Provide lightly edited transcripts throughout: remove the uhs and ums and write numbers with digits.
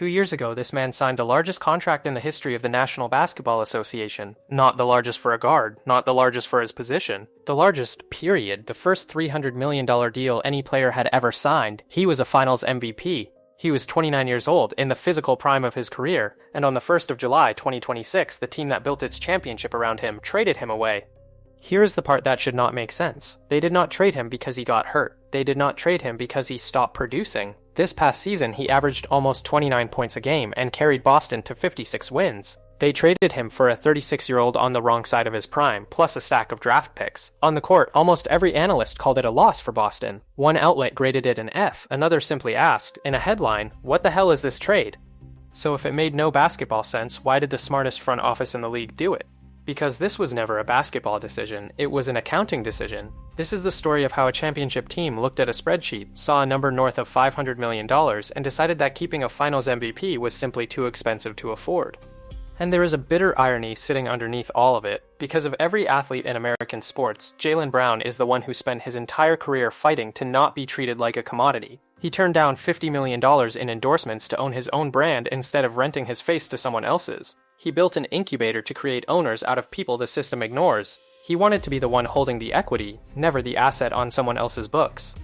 2 years ago, this man signed the largest contract in the history of the National Basketball Association. Not the largest for a guard, not the largest for his position. The largest, period. The first $300 million deal any player had ever signed. He was a Finals MVP. He was 29 years old, in the physical prime of his career, and on the 1st of July 2026, the team that built its championship around him traded him away. Here is the part that should not make sense. They did not trade him because he got hurt. They did not trade him because he stopped producing. This past season, he averaged almost 29 points a game and carried Boston to 56 wins. They traded him for a 36-year-old on the wrong side of his prime, plus a stack of draft picks. On the court, almost every analyst called it a loss for Boston. One outlet graded it an F, another simply asked, in a headline, "What the hell is this trade?" So if it made no basketball sense, why did the smartest front office in the league do it? Because this was never a basketball decision, it was an accounting decision. This is the story of how a championship team looked at a spreadsheet, saw a number north of $500 million, and decided that keeping a Finals MVP was simply too expensive to afford. And there is a bitter irony sitting underneath all of it. Because of every athlete in American sports, Jaylen Brown is the one who spent his entire career fighting to not be treated like a commodity. He turned down $50 million in endorsements to own his own brand instead of renting his face to someone else's. He built an incubator to create owners out of people the system ignores. He wanted to be the one holding the equity, never the asset on someone else's books.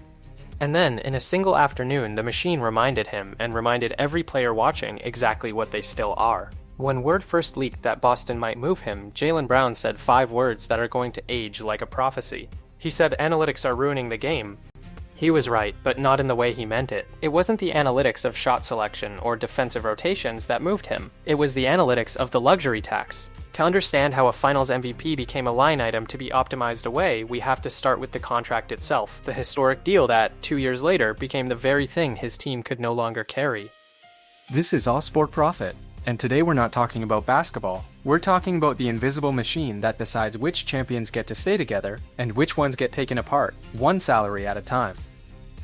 And then, in a single afternoon, the machine reminded him, and reminded every player watching, exactly what they still are. When word first leaked that Boston might move him, Jaylen Brown said 5 words that are going to age like a prophecy. He said analytics are ruining the game. He was right, but not in the way he meant it. It wasn't the analytics of shot selection or defensive rotations that moved him. It was the analytics of the luxury tax. To understand how a Finals MVP became a line item to be optimized away, we have to start with the contract itself, the historic deal that, 2 years later, became the very thing his team could no longer carry. This is All Sport Profit, and today we're not talking about basketball. We're talking about the invisible machine that decides which champions get to stay together and which ones get taken apart, one salary at a time.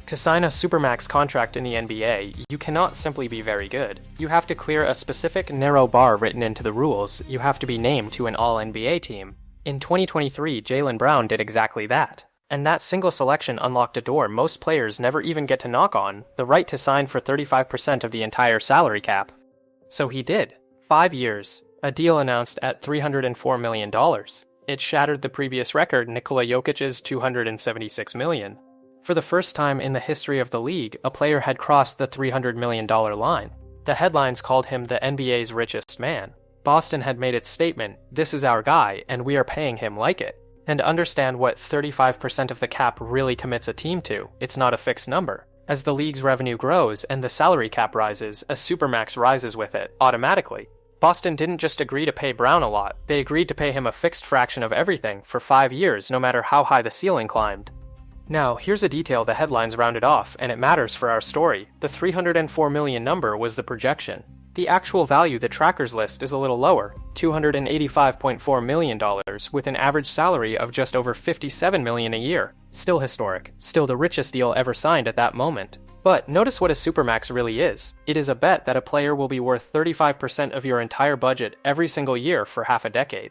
To sign a supermax contract in the NBA, you cannot simply be very good. You have to clear a specific narrow bar written into the rules. You have to be named to an All-NBA team. In 2023, Jaylen Brown did exactly that. And that single selection unlocked a door most players never even get to knock on, the right to sign for 35% of the entire salary cap. So he did. 5 years. A deal announced at $304 million. It shattered the previous record, Nikola Jokic's $276 million. For the first time in the history of the league, a player had crossed the $300 million line. The headlines called him the NBA's richest man. Boston had made its statement, "This is our guy, and we are paying him like it." And understand what 35% of the cap really commits a team to. It's not a fixed number. As the league's revenue grows and the salary cap rises, a supermax rises with it, automatically. Boston didn't just agree to pay Brown a lot, they agreed to pay him a fixed fraction of everything for 5 years, no matter how high the ceiling climbed. Now, here's a detail the headlines rounded off, and it matters for our story. The $304 million number was the projection. The actual value the trackers list is a little lower, $285.4 million, with an average salary of just over $57 million a year. Still historic, still the richest deal ever signed at that moment. But notice what a supermax really is. It is a bet that a player will be worth 35% of your entire budget every single year for half a decade.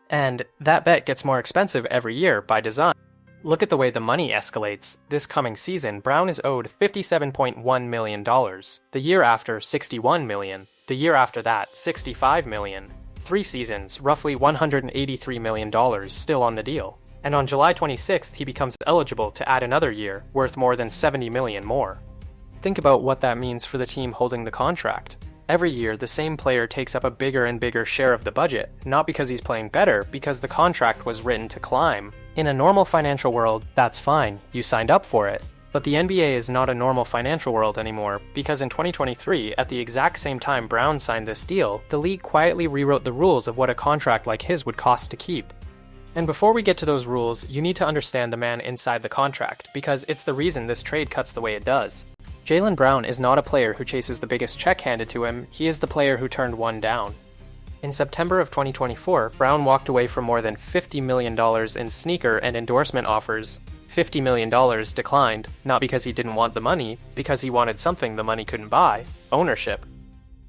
And that bet gets more expensive every year by design. Look at the way the money escalates. This coming season, Brown is owed $57.1 million. The year after, $61 million. The year after that, $65 million. 3 seasons, roughly $183 million still on the deal. And on July 26th, he becomes eligible to add another year, worth more than $70 million more. Think about what that means for the team holding the contract. Every year, the same player takes up a bigger and bigger share of the budget, not because he's playing better, because the contract was written to climb. In a normal financial world, that's fine, you signed up for it. But the NBA is not a normal financial world anymore, because in 2023, at the exact same time Brown signed this deal, the league quietly rewrote the rules of what a contract like his would cost to keep. And before we get to those rules, you need to understand the man inside the contract, because it's the reason this trade cuts the way it does. Jaylen Brown is not a player who chases the biggest check handed to him, he is the player who turned one down. In September of 2024, Brown walked away from more than $50 million in sneaker and endorsement offers. $50 million declined, not because he didn't want the money, because he wanted something the money couldn't buy: ownership.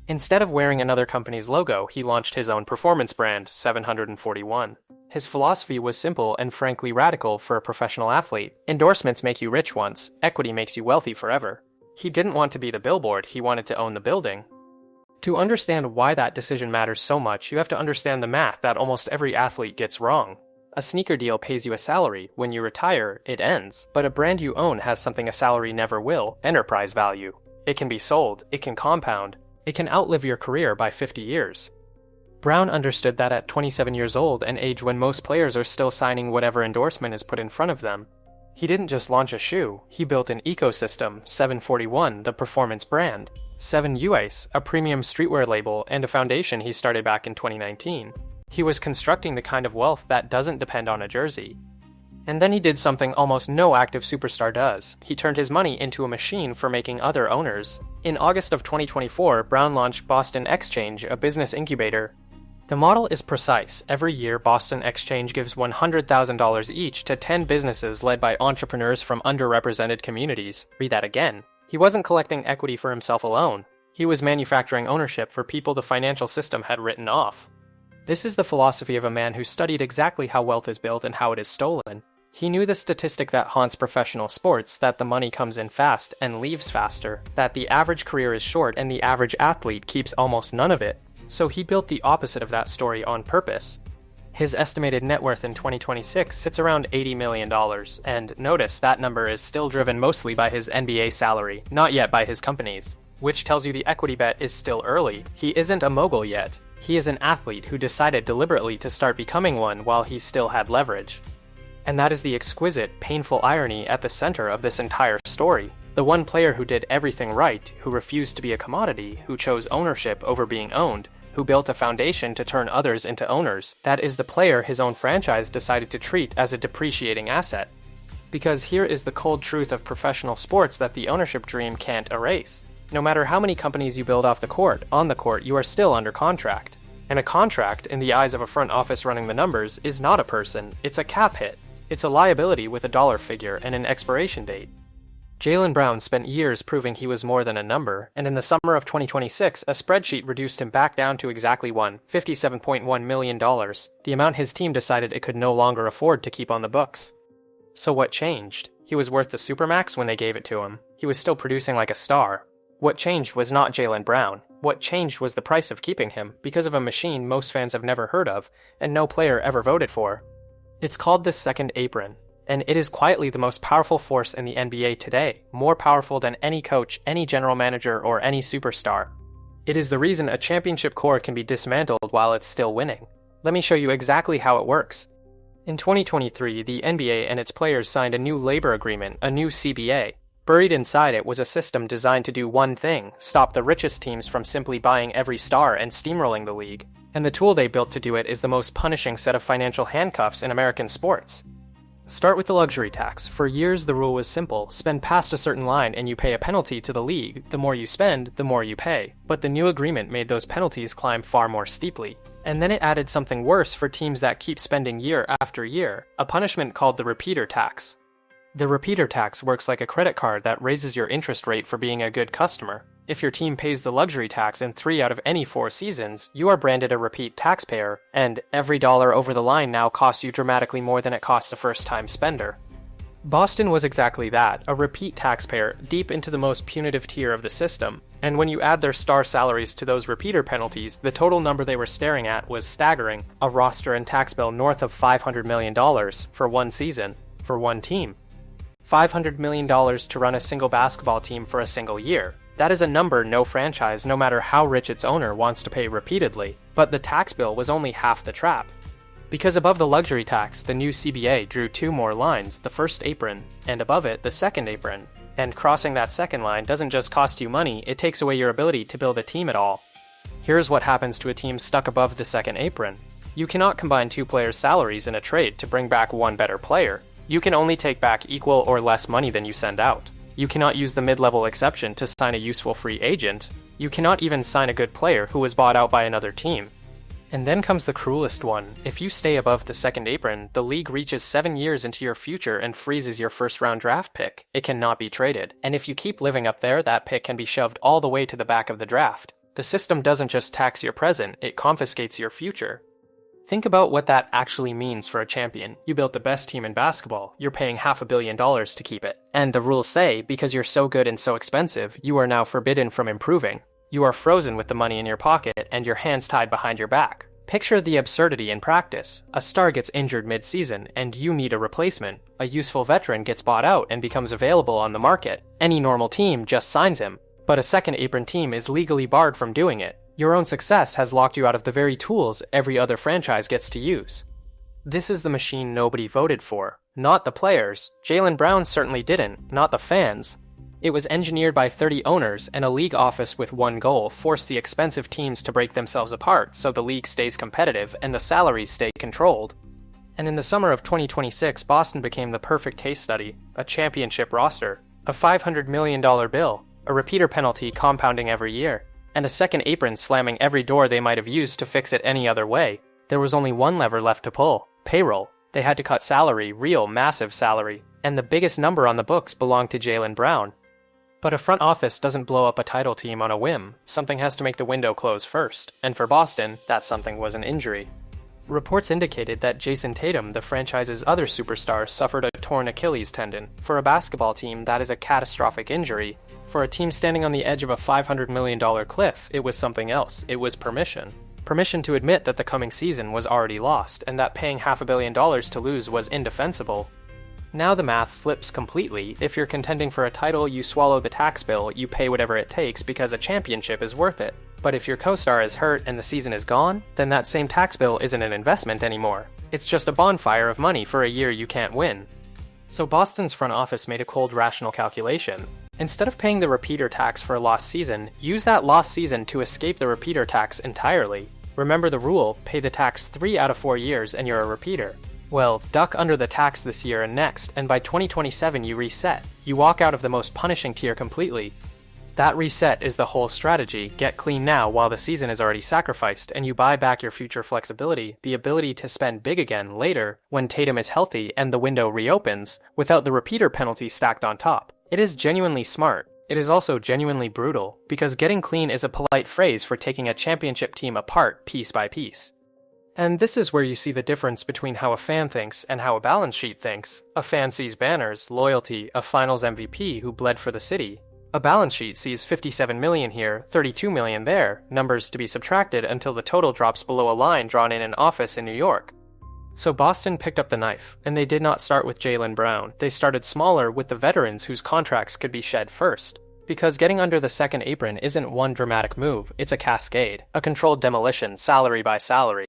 Instead of wearing another company's logo, he launched his own performance brand, 741. His philosophy was simple and frankly radical for a professional athlete. Endorsements make you rich once, equity makes you wealthy forever. He didn't want to be the billboard, he wanted to own the building. To understand why that decision matters so much, you have to understand the math that almost every athlete gets wrong. A sneaker deal pays you a salary. When you retire, it ends. But a brand you own has something a salary never will: enterprise value. It can be sold, it can compound, it can outlive your career by 50 years. Brown understood that at 27 years old, an age when most players are still signing whatever endorsement is put in front of them. He didn't just launch a shoe, he built an ecosystem: 741, the performance brand, 7US, a premium streetwear label, and a foundation he started back in 2019. He was constructing the kind of wealth that doesn't depend on a jersey. And then he did something almost no active superstar does. He turned his money into a machine for making other owners. In August of 2024, Brown launched Boston Exchange, a business incubator. The model is precise. Every year, Boston Exchange gives $100,000 each to 10 businesses led by entrepreneurs from underrepresented communities. Read that again. He wasn't collecting equity for himself alone. He was manufacturing ownership for people the financial system had written off. This is the philosophy of a man who studied exactly how wealth is built and how it is stolen. He knew the statistic that haunts professional sports, that the money comes in fast and leaves faster, that the average career is short and the average athlete keeps almost none of it. So he built the opposite of that story on purpose. His estimated net worth in 2026 sits around $80 million, and notice that number is still driven mostly by his NBA salary, not yet by his companies, which tells you the equity bet is still early. He isn't a mogul yet. He is an athlete who decided deliberately to start becoming one while he still had leverage. And that is the exquisite, painful irony at the center of this entire story. The one player who did everything right, who refused to be a commodity, who chose ownership over being owned, who built a foundation to turn others into owners, that is the player his own franchise decided to treat as a depreciating asset. Because here is the cold truth of professional sports that the ownership dream can't erase. No matter how many companies you build off the court, on the court you are still under contract. And a contract, in the eyes of a front office running the numbers, is not a person, it's a cap hit. It's a liability with a dollar figure and an expiration date. Jaylen Brown spent years proving he was more than a number, and in the summer of 2026, a spreadsheet reduced him back down to exactly $57.1 million, the amount his team decided it could no longer afford to keep on the books. So what changed? He was worth the supermax when they gave it to him. He was still producing like a star. What changed was not Jaylen Brown. What changed was the price of keeping him, because of a machine most fans have never heard of, and no player ever voted for. It's called the second apron, and it is quietly the most powerful force in the NBA today, more powerful than any coach, any general manager, or any superstar. It is the reason a championship core can be dismantled while it's still winning. Let me show you exactly how it works. In 2023, the NBA and its players signed a new labor agreement, a new CBA. Buried inside it was a system designed to do one thing: stop the richest teams from simply buying every star and steamrolling the league. And the tool they built to do it is the most punishing set of financial handcuffs in American sports. Start with the luxury tax. For years, the rule was simple: spend past a certain line and you pay a penalty to the league. The more you spend, the more you pay. But the new agreement made those penalties climb far more steeply. And then it added something worse for teams that keep spending year after year, a punishment called the repeater tax. The repeater tax works like a credit card that raises your interest rate for being a good customer. If your team pays the luxury tax in 3 out of any 4 seasons, you are branded a repeat taxpayer, and every dollar over the line now costs you dramatically more than it costs a first-time spender. Boston was exactly that, a repeat taxpayer deep into the most punitive tier of the system, and when you add their star salaries to those repeater penalties, the total number they were staring at was staggering: a roster and tax bill north of $500 million for one season, for one team. $500 million to run a single basketball team for a single year. That is a number no franchise, no matter how rich its owner, wants to pay repeatedly. But the tax bill was only half the trap. Because above the luxury tax, the new CBA drew 2 more lines, the first apron, and above it, the second apron. And crossing that second line doesn't just cost you money, it takes away your ability to build a team at all. Here's what happens to a team stuck above the second apron. You cannot combine 2 players' salaries in a trade to bring back one better player. You can only take back equal or less money than you send out. You cannot use the mid-level exception to sign a useful free agent. You cannot even sign a good player who was bought out by another team. And then comes the cruelest one. If you stay above the second apron, the league reaches 7 years into your future and freezes your first-round draft pick. It cannot be traded. And if you keep living up there, that pick can be shoved all the way to the back of the draft. The system doesn't just tax your present, it confiscates your future. Think about what that actually means for a champion. You built the best team in basketball. You're paying $500 million to keep it. And the rules say, because you're so good and so expensive, you are now forbidden from improving. You are frozen with the money in your pocket and your hands tied behind your back. Picture the absurdity in practice. A star gets injured mid-season, and you need a replacement. A useful veteran gets bought out and becomes available on the market. Any normal team just signs him. But a second apron team is legally barred from doing it. Your own success has locked you out of the very tools every other franchise gets to use. This is the machine nobody voted for. Not the players. Jaylen Brown certainly didn't. Not the fans. It was engineered by 30 owners, and a league office with one goal: force the expensive teams to break themselves apart so the league stays competitive and the salaries stay controlled. And in the summer of 2026, Boston became the perfect case study: a championship roster, a $500 million bill, a repeater penalty compounding every year, and a second apron slamming every door they might have used to fix it any other way. There was only one lever left to pull: payroll. They had to cut salary, real massive salary, and the biggest number on the books belonged to Jaylen Brown. But a front office doesn't blow up a title team on a whim. Something has to make the window close first, and for Boston, that something was an injury. Reports indicated that Jason Tatum, the franchise's other superstar, suffered a torn Achilles tendon. For a basketball team, that is a catastrophic injury. For a team standing on the edge of a $500 million cliff, it was something else. It was permission. Permission to admit that the coming season was already lost, and that paying $500 million to lose was indefensible. Now the math flips completely. If you're contending for a title, you swallow the tax bill, you pay whatever it takes because a championship is worth it. But if your co-star is hurt and the season is gone, then that same tax bill isn't an investment anymore. It's just a bonfire of money for a year you can't win. So Boston's front office made a cold, rational calculation. Instead of paying the repeater tax for a lost season, use that lost season to escape the repeater tax entirely. Remember the rule: pay the tax 3 out of 4 years and you're a repeater. Well, duck under the tax this year and next, and by 2027 you reset. You walk out of the most punishing tier completely. That reset is the whole strategy. Get clean now while the season is already sacrificed, and you buy back your future flexibility, the ability to spend big again later, when Tatum is healthy and the window reopens, without the repeater penalty stacked on top. It is genuinely smart. It is also genuinely brutal, because getting clean is a polite phrase for taking a championship team apart piece by piece. And this is where you see the difference between how a fan thinks and how a balance sheet thinks. A fan sees banners, loyalty, a finals MVP who bled for the city. A balance sheet sees $57 million here, $32 million there, numbers to be subtracted until the total drops below a line drawn in an office in New York. So Boston picked up the knife, and they did not start with Jaylen Brown. They started smaller with the veterans whose contracts could be shed first. Because getting under the second apron isn't one dramatic move, it's a cascade, a controlled demolition, salary by salary.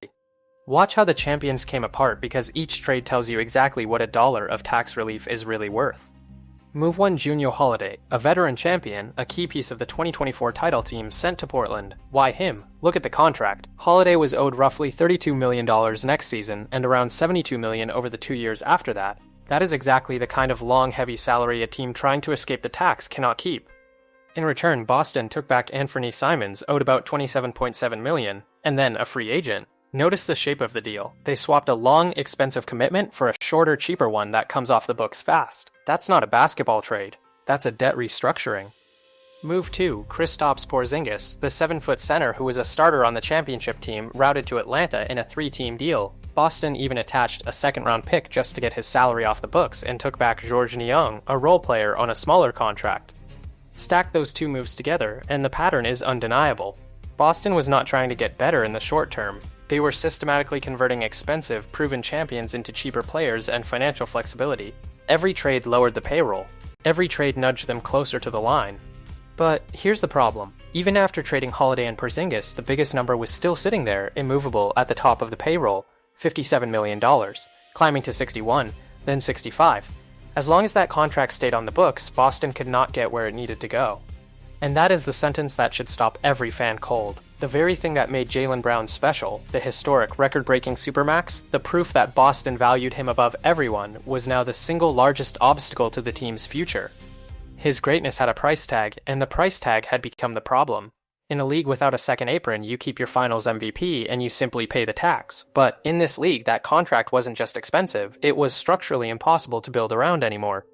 Watch how the champions came apart, because each trade tells you exactly what $1 of tax relief is really worth. Move 1: Junior Holiday, a veteran champion, a key piece of the 2024 title team, sent to Portland. Why him? Look at the contract. Holiday was owed roughly $32 million next season, and around $72 million over the 2 years after that. That is exactly the kind of long, heavy salary a team trying to escape the tax cannot keep. In return, Boston took back Anthony Simons, owed about $27.7 million, and then a free agent. Notice the shape of the deal. They swapped a long, expensive commitment for a shorter, cheaper one that comes off the books fast. That's not a basketball trade. That's a debt restructuring. Move 2: Kristaps Porzingis, the 7-foot center who was a starter on the championship team, routed to Atlanta in a 3-team deal. Boston even attached a second-round pick just to get his salary off the books and took back Georges Niang, a role player, on a smaller contract. Stack those two moves together, and the pattern is undeniable. Boston was not trying to get better in the short term. They were systematically converting expensive, proven champions into cheaper players and financial flexibility. Every trade lowered the payroll. Every trade nudged them closer to the line. But here's the problem. Even after trading Holiday and Porzingis, the biggest number was still sitting there, immovable, at the top of the payroll, $57 million, climbing to 61, then 65. As long as that contract stayed on the books, Boston could not get where it needed to go. And that is the sentence that should stop every fan cold. The very thing that made Jaylen Brown special, the historic, record-breaking supermax, the proof that Boston valued him above everyone, was now the single largest obstacle to the team's future. His greatness had a price tag, and the price tag had become the problem. In a league without a second apron, you keep your finals MVP and you simply pay the tax. But in this league, that contract wasn't just expensive, it was structurally impossible to build around anymore.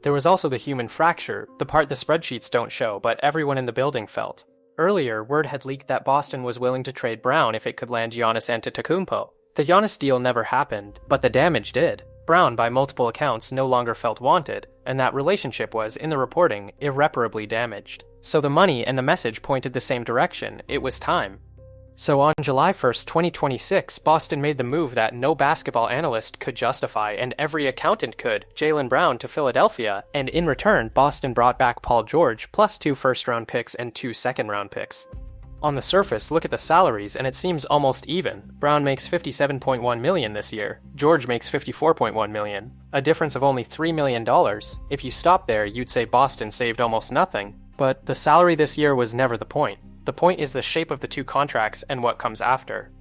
There was also the human fracture, the part the spreadsheets don't show, but everyone in the building felt. Earlier, word had leaked that Boston was willing to trade Brown if it could land Giannis Antetokounmpo. The Giannis deal never happened, but the damage did. Brown, by multiple accounts, no longer felt wanted, and that relationship was, in the reporting, irreparably damaged. So the money and the message pointed the same direction. It was time. So on July 1st, 2026, Boston made the move that no basketball analyst could justify and every accountant could, Jaylen Brown to Philadelphia, and in return, Boston brought back Paul George, plus 2 first-round picks and 2 second-round picks. On the surface, look at the salaries and it seems almost even. Brown makes $57.1 million this year. George makes $54.1 million. A difference of only $3 million. If you stop there, you'd say Boston saved almost nothing. But the salary this year was never the point. The point is the shape of the 2 contracts and what comes after.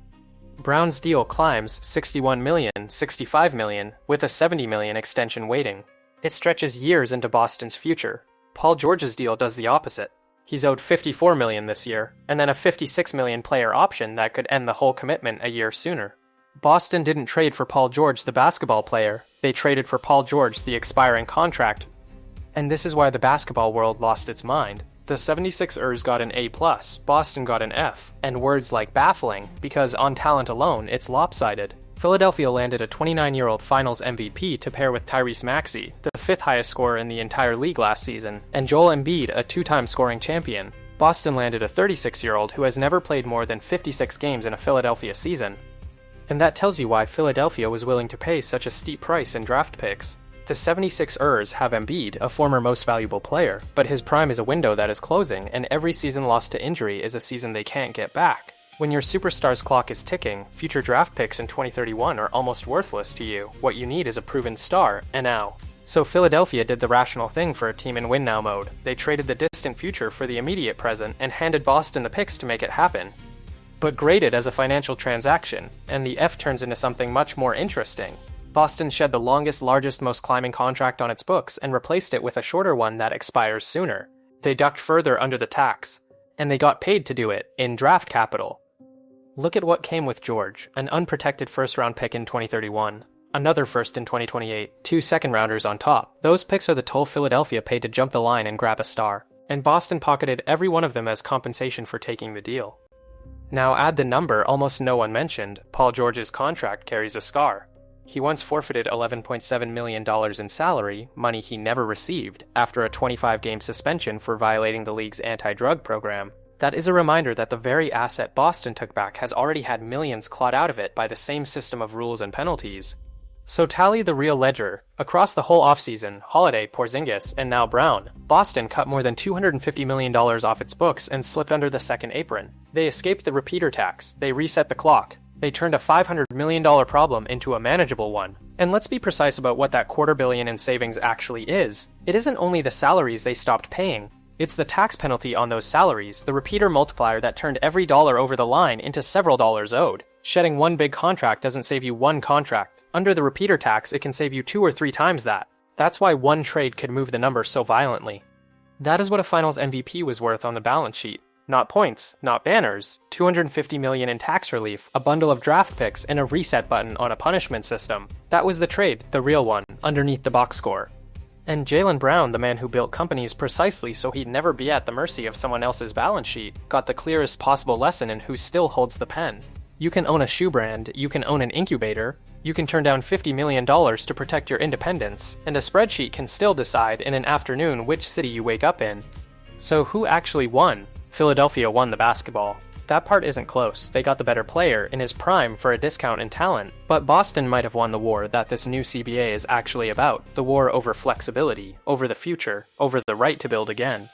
Brown's deal climbs $61 million, $65 million, with a $70 million extension waiting. It stretches years into Boston's future. Paul George's deal does the opposite. He's owed $54 million this year, and then a $56 million player option that could end the whole commitment a year sooner. Boston didn't trade for Paul George, the basketball player. They traded for Paul George, the expiring contract. And this is why the basketball world lost its mind. The 76ers got an A+, Boston got an F, and words like baffling, because on talent alone, it's lopsided. Philadelphia landed a 29-year-old finals MVP to pair with Tyrese Maxey, the 5th highest scorer in the entire league last season, and Joel Embiid, a 2-time scoring champion. Boston landed a 36-year-old who has never played more than 56 games in a Philadelphia season. And that tells you why Philadelphia was willing to pay such a steep price in draft picks. The 76ers have Embiid, a former most valuable player, but his prime is a window that is closing, and every season lost to injury is a season they can't get back. When your superstar's clock is ticking, future draft picks in 2031 are almost worthless to you. What you need is a proven star, and now. So Philadelphia did the rational thing for a team in win-now mode. They traded the distant future for the immediate present and handed Boston the picks to make it happen. But graded as a financial transaction, and the F turns into something much more interesting. Boston shed the longest, largest, most climbing contract on its books and replaced it with a shorter one that expires sooner. They ducked further under the tax, and they got paid to do it, in draft capital. Look at what came with George, an unprotected first-round pick in 2031, another first in 2028, 2 second-rounders on top. Those picks are the toll Philadelphia paid to jump the line and grab a star, and Boston pocketed every one of them as compensation for taking the deal. Now add the number almost no one mentioned. Paul George's contract carries a scar. He once forfeited $11.7 million in salary, money he never received, after a 25-game suspension for violating the league's anti-drug program. That is a reminder that the very asset Boston took back has already had millions clawed out of it by the same system of rules and penalties. So tally the real ledger. Across the whole offseason, Holiday, Porzingis, and now Brown, Boston cut more than $250 million off its books and slipped under the second apron. They escaped the repeater tax. They reset the clock. They turned a $500 million problem into a manageable one. And let's be precise about what that $250 million in savings actually is. It isn't only the salaries they stopped paying. It's the tax penalty on those salaries, the repeater multiplier that turned every dollar over the line into several dollars owed. Shedding one big contract doesn't save you one contract. Under the repeater tax, it can save you 2 or 3 times that. That's why one trade could move the number so violently. That is what a finals MVP was worth on the balance sheet. Not points, not banners, $250 million in tax relief, a bundle of draft picks, and a reset button on a punishment system. That was the trade, the real one, underneath the box score. And Jaylen Brown, the man who built companies precisely so he'd never be at the mercy of someone else's balance sheet, got the clearest possible lesson in who still holds the pen. You can own a shoe brand, you can own an incubator, you can turn down $50 million to protect your independence, and a spreadsheet can still decide in an afternoon which city you wake up in. So who actually won? Philadelphia won the basketball. That part isn't close. They got the better player in his prime for a discount in talent. But Boston might have won the war that this new CBA is actually about. The war over flexibility, over the future, over the right to build again.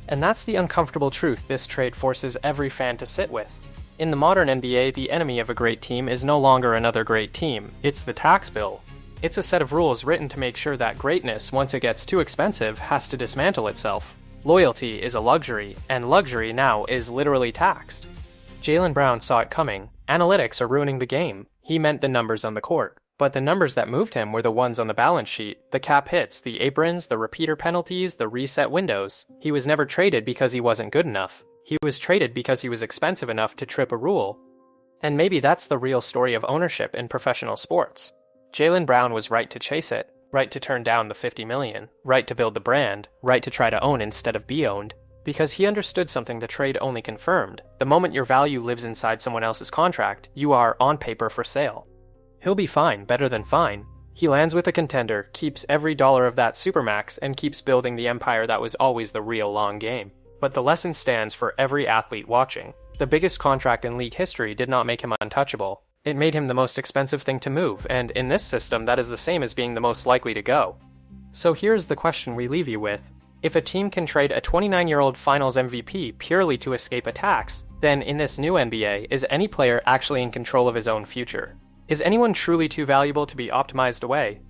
And that's the uncomfortable truth this trade forces every fan to sit with. In the modern NBA, the enemy of a great team is no longer another great team. It's the tax bill. It's a set of rules written to make sure that greatness, once it gets too expensive, has to dismantle itself. Loyalty is a luxury, and luxury now is literally taxed. Jaylen Brown saw it coming. Analytics are ruining the game. He meant the numbers on the court. But the numbers that moved him were the ones on the balance sheet. The cap hits, the aprons, the repeater penalties, the reset windows. He was never traded because he wasn't good enough. He was traded because he was expensive enough to trip a rule. And maybe that's the real story of ownership in professional sports. Jaylen Brown was right to chase it. Right to turn down the $50 million, right to build the brand, right to try to own instead of be owned, because he understood something the trade only confirmed. The moment your value lives inside someone else's contract, you are, on paper, for sale. He'll be fine, better than fine. He lands with a contender, keeps every dollar of that supermax, and keeps building the empire that was always the real long game. But the lesson stands for every athlete watching. The biggest contract in league history did not make him untouchable. It made him the most expensive thing to move, and in this system, that is the same as being the most likely to go. So here's the question we leave you with. If a team can trade a 29-year-old finals MVP purely to escape a tax, then in this new NBA, is any player actually in control of his own future? Is anyone truly too valuable to be optimized away?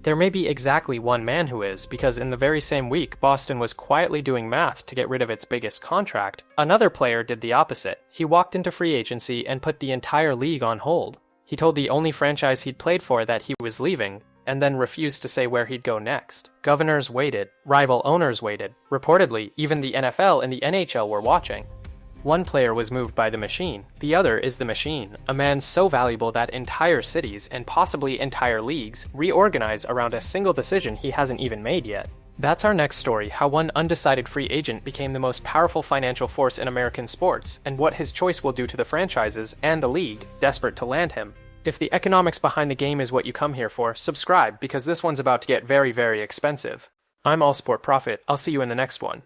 There may be exactly one man who is, because in the very same week Boston was quietly doing math to get rid of its biggest contract. Another player did the opposite. He walked into free agency and put the entire league on hold. He told the only franchise he'd played for that he was leaving, and then refused to say where he'd go next. Governors waited. Rival owners waited. Reportedly, even the NFL and the NHL were watching. One player was moved by the machine. The other is the machine, a man so valuable that entire cities, and possibly entire leagues, reorganize around a single decision he hasn't even made yet. That's our next story, how one undecided free agent became the most powerful financial force in American sports, and what his choice will do to the franchises and the league, desperate to land him. If the economics behind the game is what you come here for, subscribe, because this one's about to get very, very expensive. I'm All Sport Profit. I'll see you in the next one.